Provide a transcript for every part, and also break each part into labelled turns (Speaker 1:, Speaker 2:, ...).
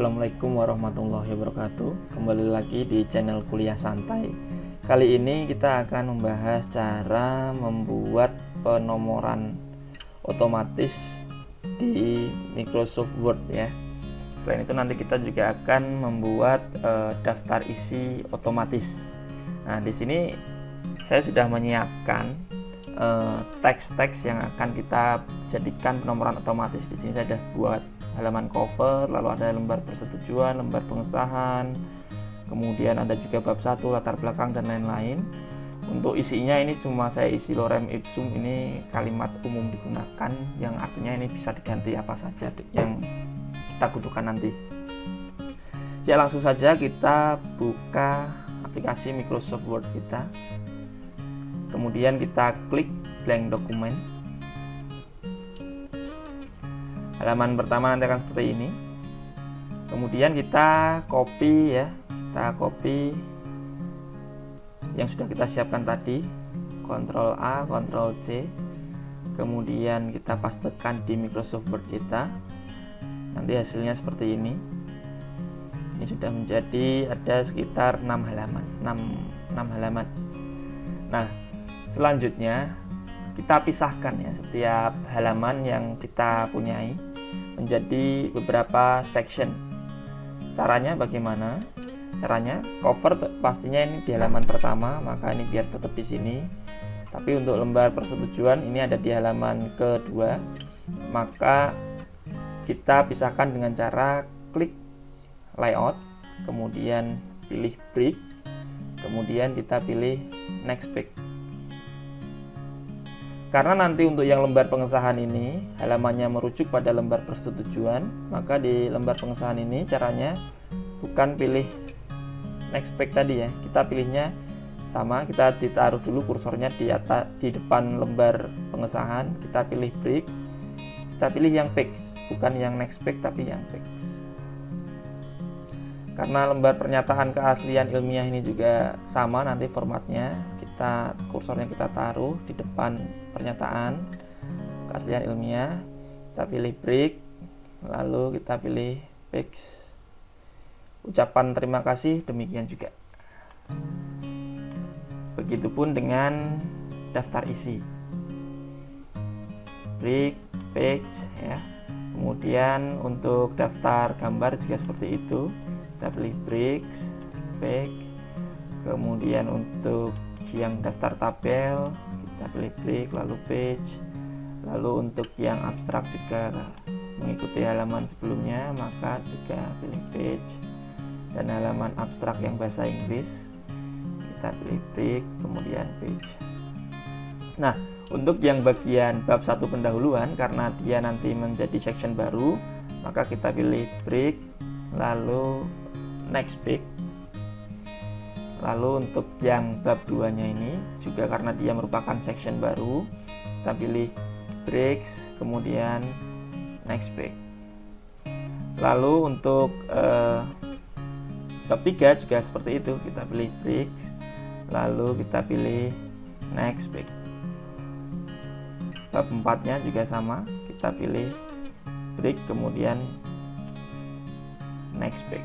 Speaker 1: Assalamualaikum warahmatullahi wabarakatuh. Kembali lagi di channel Kuliah Santai. Kali ini kita akan membahas cara membuat penomoran otomatis di Microsoft Word ya. Selain itu nanti kita juga akan membuat daftar isi otomatis. Nah, di sini saya sudah menyiapkan teks-teks yang akan kita jadikan penomoran otomatis. Di sini saya sudah buat halaman cover, lalu ada lembar persetujuan, lembar pengesahan, kemudian ada juga bab 1, latar belakang dan lain-lain. Untuk isinya ini cuma saya isi lorem ipsum, ini kalimat umum digunakan yang artinya ini bisa diganti apa saja yang kita butuhkan nanti. Ya, langsung saja kita buka aplikasi Microsoft Word kita. Kemudian kita klik blank dokumen. Halaman pertama nanti akan seperti ini. Kemudian kita copy ya, kita copy yang sudah kita siapkan tadi, Ctrl A, Ctrl C. Kemudian kita pastekan di Microsoft Word kita. Nanti hasilnya seperti ini. Ini sudah menjadi ada sekitar 6 halaman. Nah, selanjutnya kita pisahkan ya setiap halaman yang kita punyai menjadi beberapa section. Caranya bagaimana? Caranya cover pastinya ini di halaman pertama, maka ini biar tetap di sini. Tapi untuk lembar persetujuan ini ada di halaman kedua, maka kita pisahkan dengan cara klik layout, kemudian pilih break, kemudian kita pilih next page. Karena nanti untuk yang lembar pengesahan ini halamannya merujuk pada lembar persetujuan, maka di lembar pengesahan ini caranya bukan pilih next page tadi ya, kita pilihnya sama, kita ditaruh dulu kursornya di atas, di depan lembar pengesahan, kita pilih break, kita pilih yang page, bukan yang next page tapi yang page. Karena lembar pernyataan keaslian ilmiah ini juga sama nanti formatnya, kita kursornya kita taruh di depan pernyataan keaslian ilmiah, kita pilih break, lalu kita pilih page. Ucapan terima kasih demikian juga. Begitupun dengan daftar isi, break, page ya. Kemudian untuk daftar gambar juga seperti itu, kita pilih break, page. Kemudian untuk yang daftar tabel kita pilih break lalu page. Lalu untuk yang abstrak juga mengikuti halaman sebelumnya, maka juga pilih page. Dan halaman abstrak yang bahasa Inggris kita pilih break kemudian page. Nah, untuk yang bagian bab 1 pendahuluan, karena dia nanti menjadi section baru, maka kita pilih break lalu next page. Lalu untuk yang bab 2-nya ini juga karena dia merupakan section baru, kita pilih breaks kemudian next page. Lalu untuk bab 3 juga seperti itu, kita pilih breaks lalu kita pilih next page. Bab 4-nya juga sama, kita pilih break kemudian next page.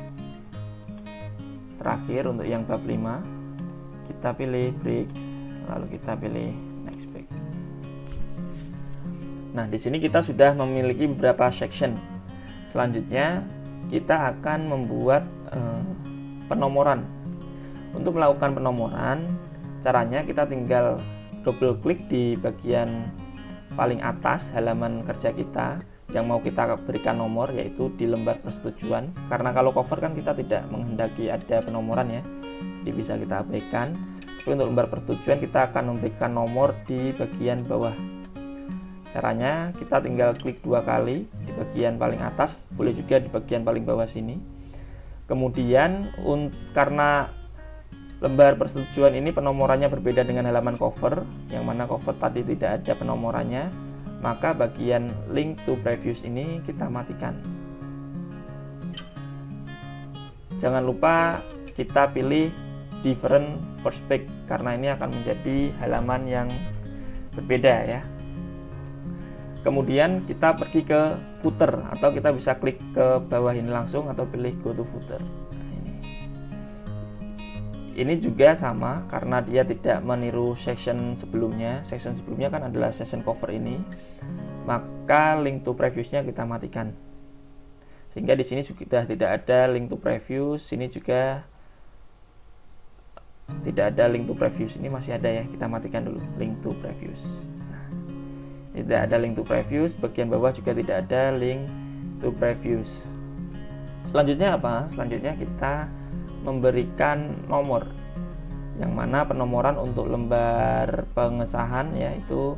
Speaker 1: Terakhir untuk yang bab 5 kita pilih breaks lalu kita pilih next page. Nah, di sini kita sudah memiliki beberapa section. Selanjutnya kita akan membuat penomoran. Untuk melakukan penomoran, caranya kita tinggal double klik di bagian paling atas halaman kerja kita yang mau kita berikan nomor, yaitu di lembar persetujuan. Karena kalau cover kan kita tidak menghendaki ada penomoran ya, jadi bisa kita abaikan. Tapi untuk lembar persetujuan kita akan memberikan nomor di bagian bawah. Caranya kita tinggal klik 2 kali di bagian paling atas, boleh juga di bagian paling bawah sini. Kemudian karena lembar persetujuan ini penomorannya berbeda dengan halaman cover, yang mana cover tadi tidak ada penomorannya, maka bagian link to previous ini kita matikan. Jangan lupa kita pilih different first page karena ini akan menjadi halaman yang berbeda ya. Kemudian kita pergi ke footer, atau kita bisa klik ke bawah ini langsung atau pilih go to footer. Ini juga sama karena dia tidak meniru section sebelumnya. Section sebelumnya kan adalah section cover ini, maka link to previews-nya kita matikan. Sehingga di sini sudah tidak ada link to previews. Sini juga tidak ada link to previews. Ini masih ada ya, kita matikan dulu link to previews. Nah, tidak ada link to previews. Bagian bawah juga tidak ada link to previews. Selanjutnya apa? Selanjutnya kita memberikan nomor, yang mana penomoran untuk lembar pengesahan, yaitu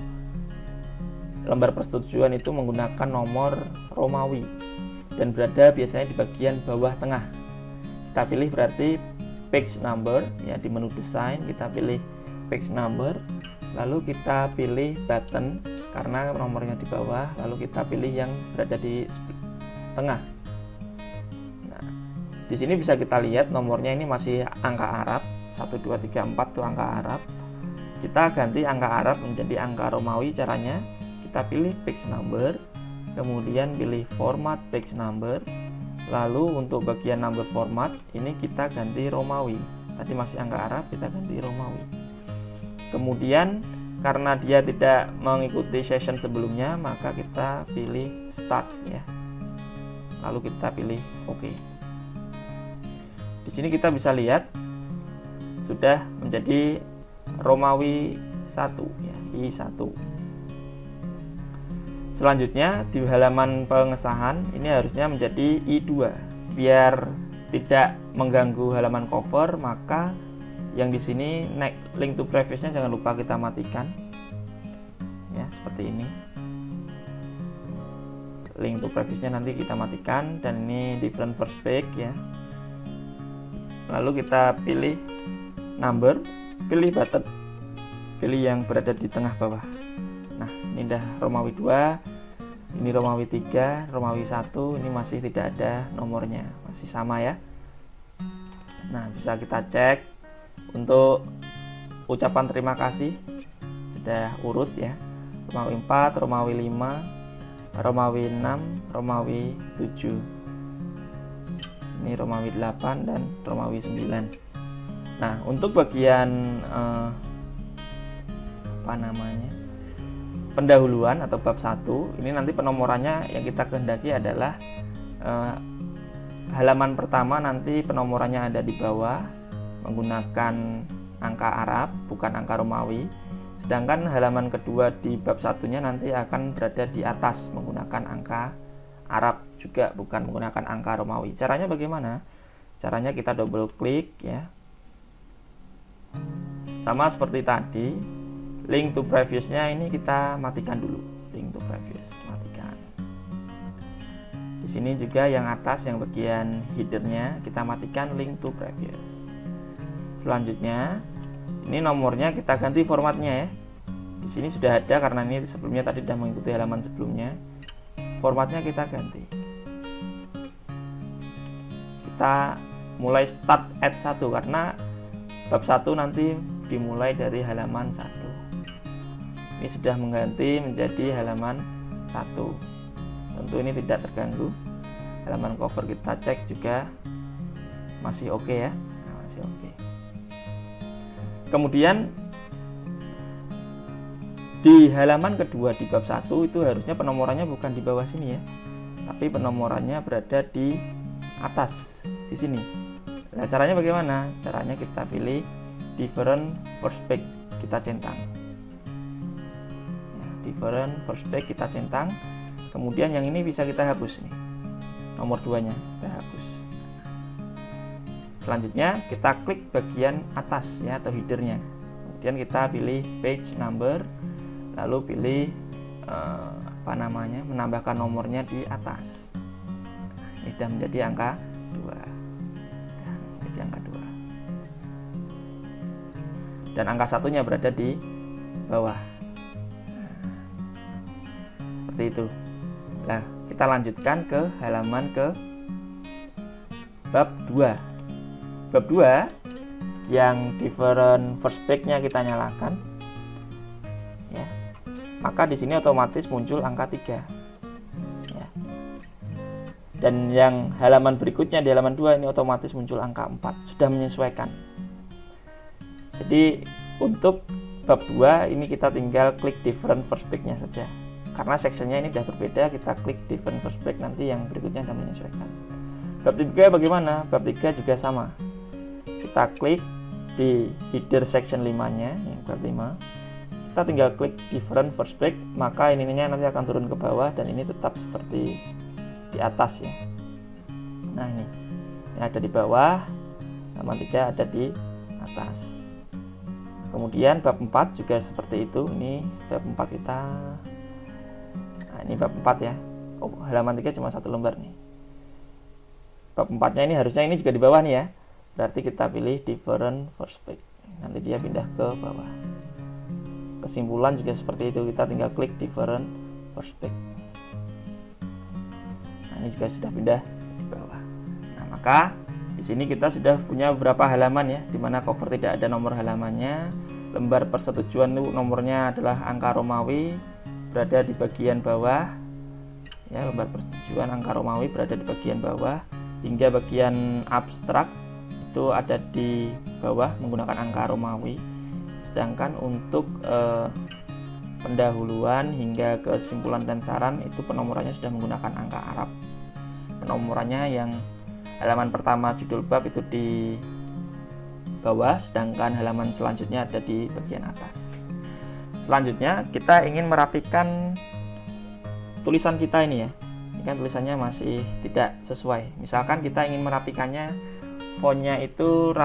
Speaker 1: lembar persetujuan itu menggunakan nomor Romawi dan berada biasanya di bagian bawah tengah. Kita pilih berarti page number ya, di menu desain kita pilih page number, lalu kita pilih button karena nomornya di bawah, lalu kita pilih yang berada di tengah. Di sini bisa kita lihat nomornya ini masih angka Arab, 1, 2, 3, 4 itu angka Arab. Kita ganti angka Arab menjadi angka Romawi. Caranya kita pilih page number, kemudian pilih format page number, lalu untuk bagian number format ini kita ganti Romawi. Tadi masih angka Arab, kita ganti Romawi. Kemudian karena dia tidak mengikuti session sebelumnya, maka kita pilih start ya. Lalu kita pilih OK. Di sini kita bisa lihat sudah menjadi Romawi 1 ya, I1. Selanjutnya di halaman pengesahan ini harusnya menjadi I2. Biar tidak mengganggu halaman cover, maka yang di sini link to previews-nya jangan lupa kita matikan. Ya, seperti ini. Link to previews-nya nanti kita matikan, dan ini different first page ya. Lalu kita pilih number, pilih button, pilih yang berada di tengah bawah. Nah, ini udah Romawi 2, ini Romawi 3, Romawi 1, ini masih tidak ada nomornya, masih sama ya. Nah, bisa kita cek untuk ucapan terima kasih, sudah urut ya. Romawi 4, Romawi 5, Romawi 6, Romawi 7. Ini Romawi 8 dan Romawi 9. Nah, untuk bagian pendahuluan atau bab 1, ini nanti penomorannya yang kita kehendaki adalah halaman pertama nanti penomorannya ada di bawah menggunakan angka Arab, bukan angka Romawi. Sedangkan halaman kedua di bab 1-nya nanti akan berada di atas menggunakan angka Arab juga, bukan menggunakan angka Romawi. Caranya bagaimana? Caranya kita double klik ya. Sama seperti tadi, link to previews-nya ini kita matikan dulu. Link to previews matikan. Di sini juga yang atas, yang bagian header-nya kita matikan link to previews. Selanjutnya, ini nomornya kita ganti formatnya ya. Di sini sudah ada karena ini sebelumnya tadi sudah mengikuti halaman sebelumnya. Formatnya kita ganti. Kita mulai start at 1 karena bab 1 nanti dimulai dari halaman 1. Ini sudah mengganti menjadi halaman 1. Tentu ini tidak terganggu. Halaman cover kita cek juga masih oke ya. Nah, masih oke. Kemudian di halaman kedua di bab 1 itu harusnya penomorannya bukan di bawah sini ya, tapi penomorannya berada di atas di sini. Nah, caranya bagaimana? Caranya kita pilih different first page, kita centang. Ya, different first page kita centang. Kemudian yang ini bisa kita hapus nih. Nomor 2-nya kita hapus. Selanjutnya kita klik bagian atas ya, atau headernya. Kemudian kita pilih page number, lalu pilih menambahkan nomornya di atas. Ini sudah menjadi angka 2. Jadi angka 2. Dan angka 1-nya berada di bawah. Seperti itu. Nah, kita lanjutkan ke halaman ke bab 2. Bab 2 yang different first page-nya kita nyalakan. Ya. maka di sini otomatis muncul angka 3 ya. Dan yang halaman berikutnya di halaman 2 ini otomatis muncul angka 4, sudah menyesuaikan. Jadi untuk bab 2 ini kita tinggal klik different first break-nya saja. Karena sectionnya ini sudah berbeda, kita klik different first break, nanti yang berikutnya sudah menyesuaikan. Bab 3 bagaimana? Bab 3 juga sama. Kita klik di header section 5-nya, yang bab 5. Kita tinggal klik different first break, maka ininya nanti akan turun ke bawah dan ini tetap seperti di atas ya. Nah ini ada di bawah, halaman 3 ada di atas. Kemudian bab 4 juga seperti itu. Ini bab 4 kita. Nah, ini bab 4 ya. Oh, halaman 3 cuma 1 lembar nih. Bab 4-nya ini harusnya ini juga di bawah nih ya. Berarti kita pilih different first break. Nanti dia pindah ke bawah. Kesimpulan juga seperti itu, kita tinggal klik different first break. Nah, ini juga sudah pindah di bawah. Nah, maka di sini kita sudah punya beberapa halaman ya, dimana cover tidak ada nomor halamannya. Lembar persetujuan itu nomornya adalah angka Romawi, berada di bagian bawah. Ya, lembar persetujuan angka Romawi berada di bagian bawah, hingga bagian abstrak itu ada di bawah menggunakan angka Romawi. Sedangkan untuk pendahuluan hingga kesimpulan dan saran itu penomorannya sudah menggunakan angka Arab. Penomorannya yang halaman pertama judul bab itu di bawah, sedangkan halaman selanjutnya ada di bagian atas. Selanjutnya kita ingin merapikan tulisan kita ini ya. Ini kan tulisannya masih tidak sesuai. Misalkan kita ingin merapikannya, fontnya itu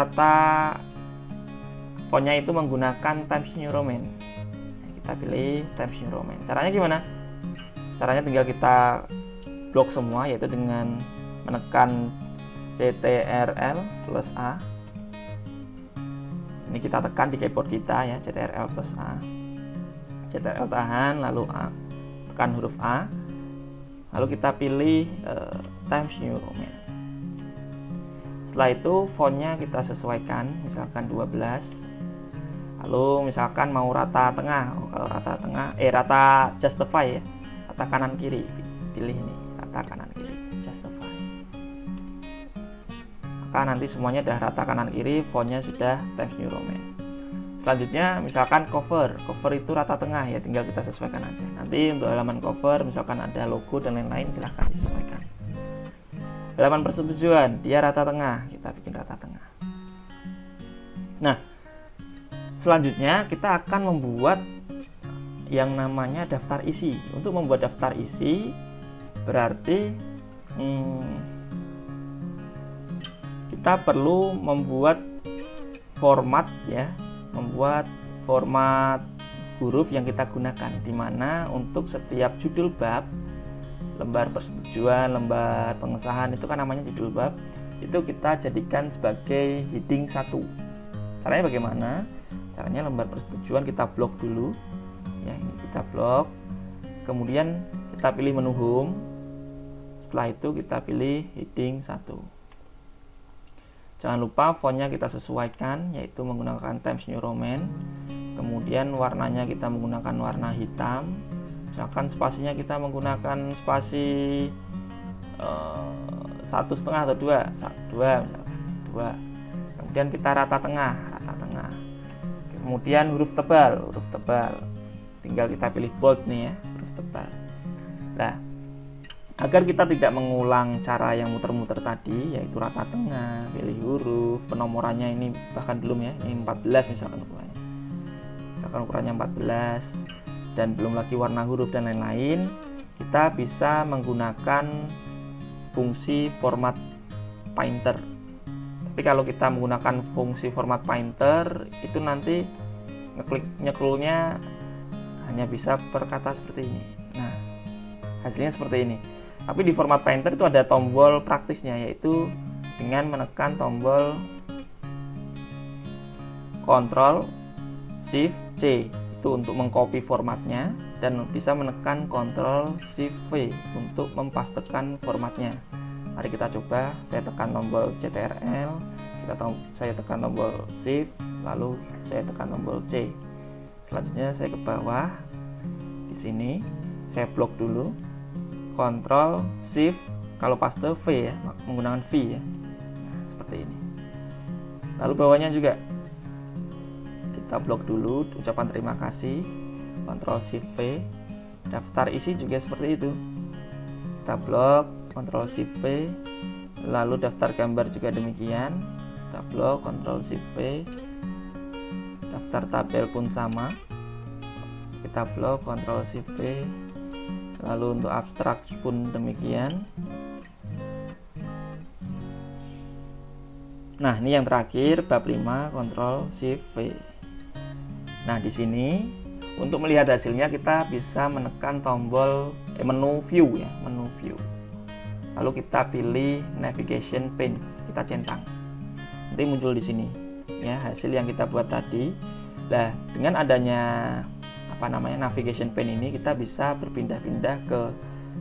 Speaker 1: fontnya itu menggunakan Times New Roman. Kita pilih Times New Roman. Caranya gimana? Caranya tinggal kita blok semua, yaitu dengan menekan CTRL plus A. Ini kita tekan di keyboard kita ya, CTRL plus A. CTRL tahan, lalu A. Tekan huruf A. Lalu kita pilih Times New Roman. Setelah itu fontnya kita sesuaikan, misalkan 12. Lalu misalkan mau rata tengah. Oh, kalau rata tengah, rata justify ya. Rata kanan kiri. Pilih ini, rata kanan kiri, justify. Maka nanti semuanya udah rata kanan kiri, fontnya sudah Times New Roman. Selanjutnya misalkan cover itu rata tengah ya, tinggal kita sesuaikan aja. Nanti untuk halaman cover misalkan ada logo dan lain-lain, silahkan disesuaikan. Halaman persetujuan dia rata tengah, kita bikin rata tengah. Nah, selanjutnya kita akan membuat yang namanya daftar isi. Untuk membuat daftar isi berarti kita perlu membuat format ya, membuat format huruf yang kita gunakan, di mana untuk setiap judul bab, lembar persetujuan, lembar pengesahan itu kan namanya judul bab, itu kita jadikan sebagai heading 1. Caranya bagaimana? Caranya lembar persetujuan kita blok dulu ya, ini kita blok, kemudian kita pilih menu home. Setelah itu kita pilih heading 1. Jangan lupa fontnya kita sesuaikan, yaitu menggunakan Times New Roman. Kemudian warnanya kita menggunakan warna hitam. Misalkan spasinya kita menggunakan spasi 1,5 atau 2 misalkan 2. Kemudian kita rata tengah. Kemudian huruf tebal, tinggal kita pilih bold nih ya, huruf tebal. Nah, agar kita tidak mengulang cara yang muter-muter tadi, yaitu rata tengah, pilih huruf, penomorannya ini bahkan belum ya, ini 14 misalkan ukurannya 14, dan belum lagi warna huruf dan lain-lain, kita bisa menggunakan fungsi format painter. Tapi kalau kita menggunakan fungsi format painter, itu nanti nyekrolnya hanya bisa per kata seperti ini. Nah, hasilnya seperti ini. Tapi di format painter itu ada tombol praktisnya, yaitu dengan menekan tombol Ctrl Shift C itu untuk mengcopy formatnya, dan bisa menekan Ctrl Shift V untuk mempastekan formatnya. Mari kita coba. Saya tekan tombol CTRL, saya tekan tombol Shift, lalu saya tekan tombol C. Selanjutnya saya ke bawah. Di di sini saya blok dulu, Ctrl Shift, kalau paste V ya, menggunakan V ya. Nah, seperti ini. Lalu bawahnya juga kita blok dulu, ucapan terima kasih, Ctrl Shift V. Daftar isi juga seperti itu. Kita blok, Ctrl Shift V. Lalu daftar gambar juga demikian. Kita blok, Ctrl Shift V. Daftar tabel pun sama. Kita blok, Ctrl Shift V. Lalu untuk abstrak pun demikian. Nah, ini yang terakhir bab 5, Ctrl Shift V. Nah, di sini untuk melihat hasilnya kita bisa menekan tombol menu view ya, menu view. Lalu kita pilih navigation pane, kita centang. Nanti muncul di sini ya hasil yang kita buat tadi. Nah, dengan adanya navigation pane ini kita bisa berpindah-pindah ke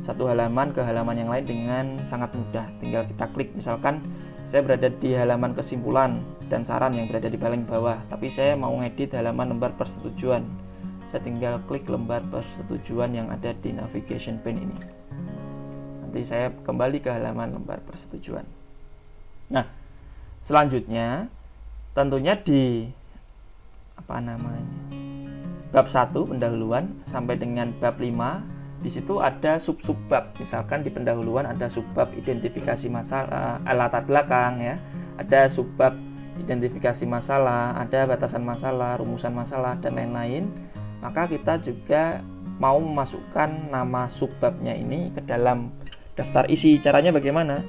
Speaker 1: satu halaman ke halaman yang lain dengan sangat mudah. Tinggal kita klik, misalkan saya berada di halaman kesimpulan dan saran yang berada di paling bawah, tapi saya mau ngedit halaman lembar persetujuan. Saya tinggal klik lembar persetujuan yang ada di navigation pane ini. Nanti saya kembali ke halaman lembar persetujuan. Nah, selanjutnya tentunya di bab 1 pendahuluan sampai dengan bab 5, di situ ada sub-sub bab. Misalkan di pendahuluan ada subbab identifikasi masalah, latar belakang ya. Ada subbab identifikasi masalah, ada batasan masalah, rumusan masalah dan lain-lain. Maka kita juga mau memasukkan nama subbabnya ini ke dalam daftar isi. Caranya bagaimana?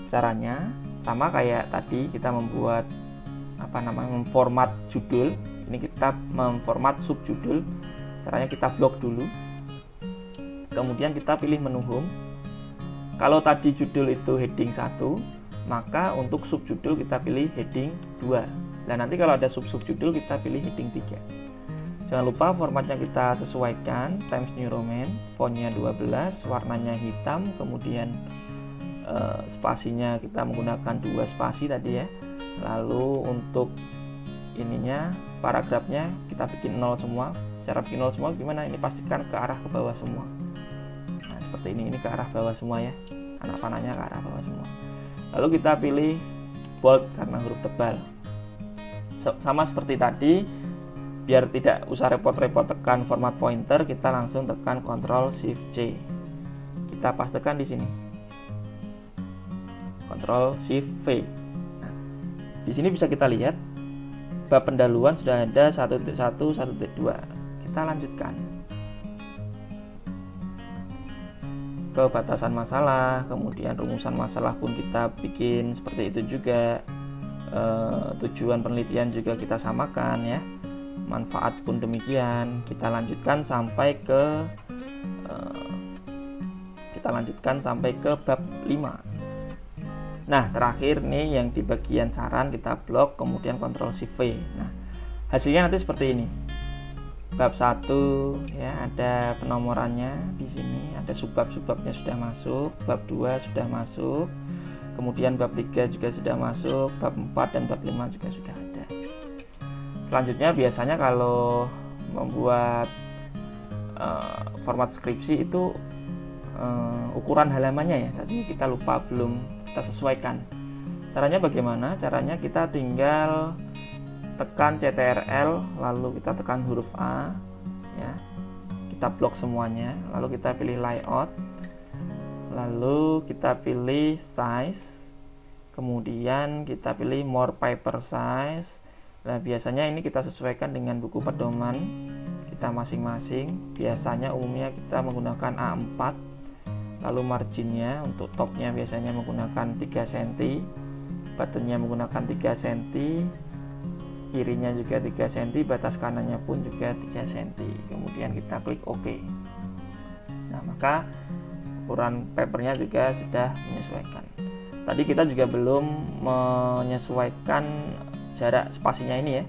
Speaker 1: Caranya sama kayak tadi kita membuat memformat judul. Ini kita memformat subjudul. Caranya kita blok dulu. Kemudian kita pilih menu home. Kalau tadi judul itu heading 1, maka untuk subjudul kita pilih heading 2. Dan nanti kalau ada sub-subjudul kita pilih heading 3. Jangan lupa formatnya kita sesuaikan, Times New Roman, fontnya 12, warnanya hitam, kemudian spasinya kita menggunakan 2 spasi tadi ya. Lalu untuk ininya, paragrafnya kita bikin 0 semua. Cara bikin 0 semua gimana? Ini pastikan ke arah ke bawah semua. Nah, seperti ini ke arah bawah semua ya. Anak panahnya ke arah bawah semua. Lalu kita pilih bold karena huruf tebal. Sama seperti tadi, biar tidak usah repot-repot tekan format pointer, kita langsung tekan Ctrl Shift C. Kita pastekan di sini. Ctrl Shift V. Nah, di sini bisa kita lihat bab pendahuluan sudah ada 1.1, 1.2. Kita lanjutkan ke batasan masalah, kemudian rumusan masalah pun kita bikin seperti itu juga. Tujuan penelitian juga kita samakan ya. Manfaat pun demikian. Kita lanjutkan sampai ke bab 5. Nah, terakhir nih yang di bagian saran kita blok, kemudian Ctrl Shift V. Nah, hasilnya nanti seperti ini. Bab 1 ya, ada penomorannya di sini, ada subbab-subbabnya sudah masuk, bab 2 sudah masuk. Kemudian bab 3 juga sudah masuk, bab 4 dan bab 5 juga sudah ada. Selanjutnya biasanya kalau membuat format skripsi itu ukuran halamannya ya, tadi kita lupa belum kita sesuaikan. Caranya bagaimana? Caranya kita tinggal tekan CTRL, lalu kita tekan huruf A ya. Kita blok semuanya, lalu kita pilih layout, lalu kita pilih size, kemudian kita pilih more paper size. Nah, biasanya ini kita sesuaikan dengan buku pedoman kita masing-masing. Biasanya umumnya kita menggunakan A4. Lalu marginnya untuk topnya biasanya menggunakan 3 cm, buttonnya menggunakan 3 cm, kirinya juga 3 cm, batas kanannya pun juga 3 cm. Kemudian kita klik OK. Nah, maka ukuran papernya juga sudah menyesuaikan. Tadi kita juga belum menyesuaikan jarak spasinya ini ya.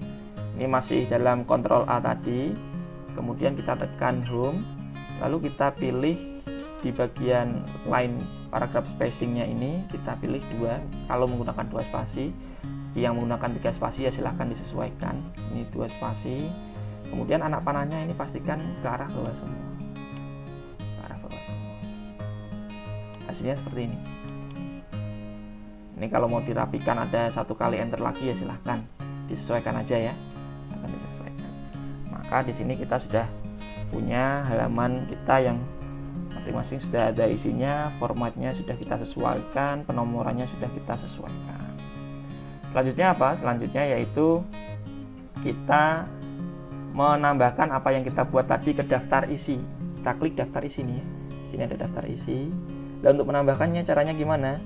Speaker 1: Ini masih dalam Ctrl A tadi. Kemudian kita tekan home, lalu kita pilih di bagian line paragraph spacingnya ini kita pilih 2. Kalau menggunakan 2 spasi, yang menggunakan 3 spasi ya silahkan disesuaikan. Ini 2 spasi. Kemudian anak panahnya ini pastikan ke arah bawah semua. hasilnya seperti ini. Ini kalau mau dirapikan ada 1 kali enter lagi ya silahkan disesuaikan aja ya, akan disesuaikan. Maka di sini kita sudah punya halaman kita yang masing-masing sudah ada isinya, formatnya sudah kita sesuaikan, penomorannya sudah kita sesuaikan. Selanjutnya apa? Selanjutnya yaitu kita menambahkan apa yang kita buat tadi ke daftar isi. Kita klik daftar isi nih ya. Di sini ada daftar isi. Dan untuk menambahkannya caranya gimana?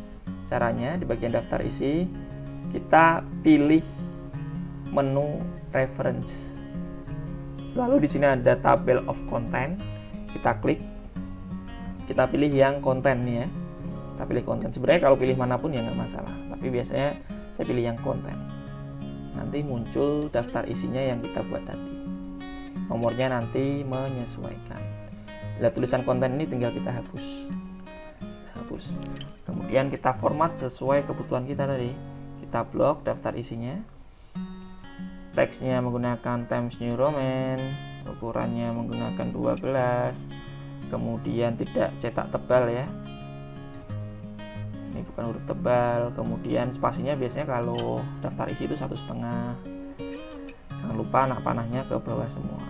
Speaker 1: Caranya di bagian daftar isi kita pilih menu reference. Lalu di sini ada table of content. Kita klik. Kita pilih yang konten nih ya. Kita pilih konten. Sebenarnya kalau pilih manapun ya nggak masalah. Tapi biasanya saya pilih yang konten. Nanti muncul daftar isinya yang kita buat tadi. Nomornya nanti menyesuaikan. Lihat tulisan konten ini tinggal kita hapus. Kemudian kita format sesuai kebutuhan kita tadi. Kita blok daftar isinya. Teksnya menggunakan Times New Roman, ukurannya menggunakan 12. Kemudian tidak cetak tebal ya. Ini bukan huruf tebal. Kemudian spasinya biasanya kalau daftar isi itu 1,5. Jangan lupa anak panahnya ke bawah semua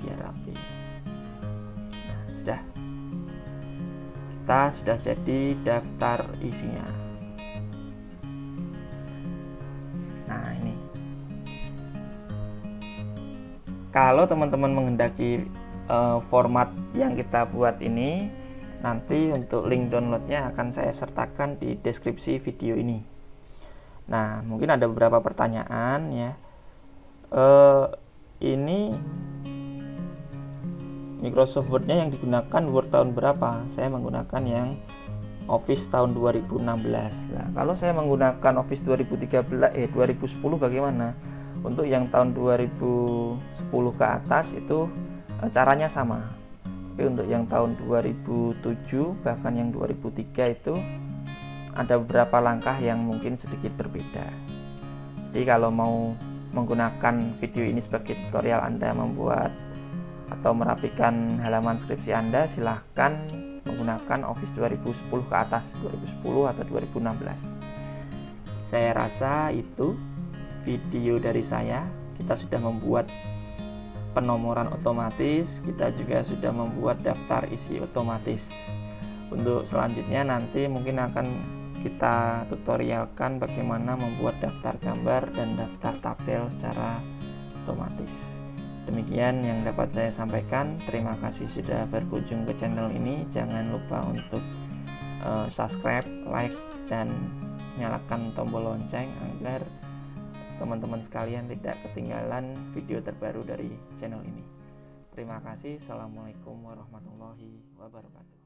Speaker 1: biar rapi. Nah, kita sudah jadi daftar isinya. Nah, ini kalau teman-teman menghendaki format yang kita buat ini, nanti untuk link downloadnya akan saya sertakan di deskripsi video ini. Nah, mungkin ada beberapa pertanyaan ya. Ini Microsoft Word-nya yang digunakan Word tahun berapa? Saya menggunakan yang Office tahun 2016. Nah, kalau saya menggunakan Office 2010 bagaimana? Untuk yang tahun 2010 ke atas itu caranya sama. Tapi untuk yang tahun 2007 bahkan yang 2003 itu ada beberapa langkah yang mungkin sedikit berbeda. Jadi kalau mau menggunakan video ini sebagai tutorial Anda membuat atau merapikan halaman skripsi Anda, silahkan menggunakan Office 2010 ke atas, 2010 atau 2016. Saya rasa itu video dari saya. Kita sudah membuat penomoran otomatis, kita juga sudah membuat daftar isi otomatis. Untuk selanjutnya nanti mungkin akan kita tutorialkan bagaimana membuat daftar gambar dan daftar tabel secara otomatis. Demikian yang dapat saya sampaikan. Terima kasih sudah berkunjung ke channel ini. Jangan lupa untuk subscribe, like, dan nyalakan tombol lonceng agar teman-teman sekalian tidak ketinggalan video terbaru dari channel ini. Terima kasih. Assalamualaikum warahmatullahi wabarakatuh.